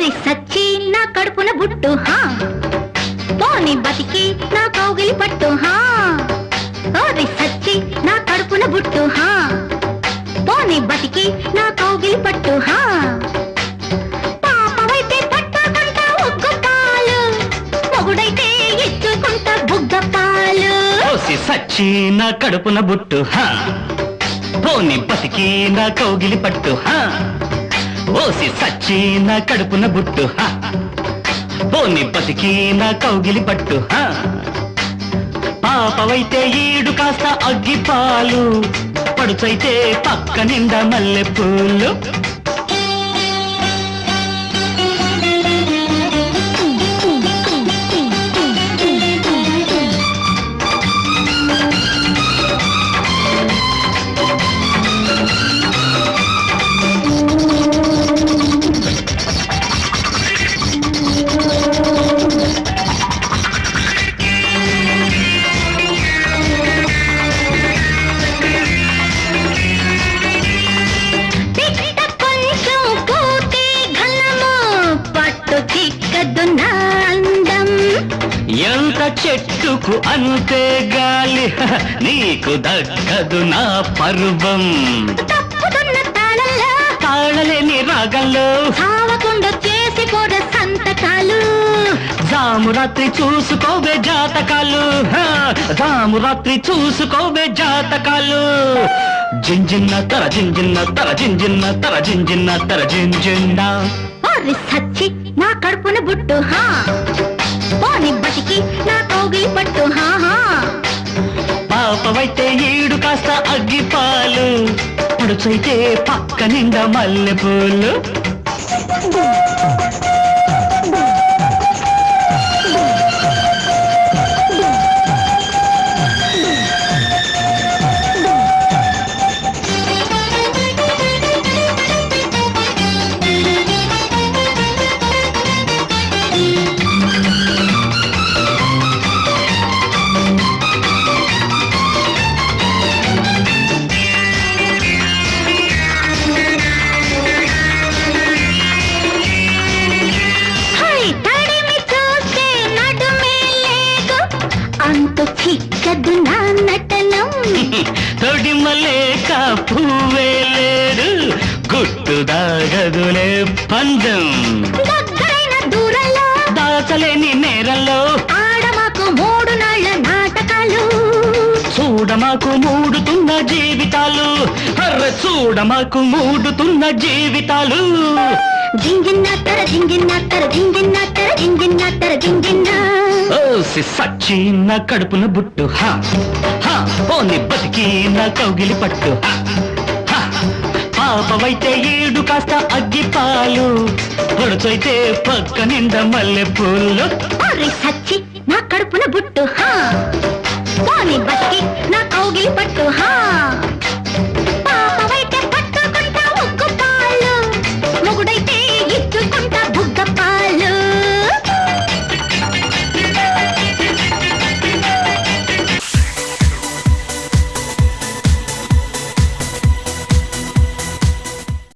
ఓరి సచ్చి నా కడుపున బుట్టు హా పోని బతికి నా కౌగిలి పట్టు హా ఓరి సచ్చి నా కడుపున బుట్టు హా పోని బతికి నా కౌగిలి పట్టు హా పాపమైతే పట్టుకుంటా ఒగ్గు పాలు మొగుడైతే ఇచ్చుకుంటా బుగ్గ పాలు ఓసి సచ్చి నా కడుపున బుట్టు హా పోని బతికి నా కౌగిలి పట్టు హా ఓసి సచ్చి నా కడుపున బుట్టు హా పోని బతికి నా కౌగిలి పట్టు హా పాపవైతే ఈడు కాస్త అగ్గి పాలు పడుచైతే పక్క నిండా మల్లె పూలు ఎంత చెట్టుకు అంతే గాలి నీకు దక్కదు నా పర్వం తాళలేని రాగంలో సావకుండా చేసి పోర సంతకాలు జాము రాత్రి చూసుకోవే జాతకాలు జాము రాత్రి చూసుకోవే జాతకాలు జింజిన్న తర జింజిన్న తర జింజిన్న తర జింజిన్న తర జింజిన్న సచ్చి నా కడుపున బుట్టు హా పోని బతికి నా కౌగిలి పట్టు హా హా పాపవైతే ఈడు కాస్త అగ్గి పాలు పడుచైతే పక్క నిండా మల్లె పూలు చిక్కదు నా నటనం తొడిమలేక పువ్వేలేడు గుట్టు దాగదులే పందెం దగ్గరైన దూరంలో దాచలేని నేరంలో ఆడమాకు 3 నాళ్ళ నాటకాలు చూడమాకు మూడుతున్న జీవితాలు చూడమాకు మూడుతున్న జీవితాలు జింజిన్న తర జింజిన్న తర జింజిన్న తర జింజిన్న తర జింజిన్న ఓసి సచ్చి నా కడుపున బుట్టు హా హా పోని బతికి నా కౌగిలి పట్టు హా పాపవైతే ఈడు కాస్త అగ్గి పాలు పొడుచైతే పక్క నిండా మల్లె పూలు సచ్చి నా కడుపున బుట్టు హా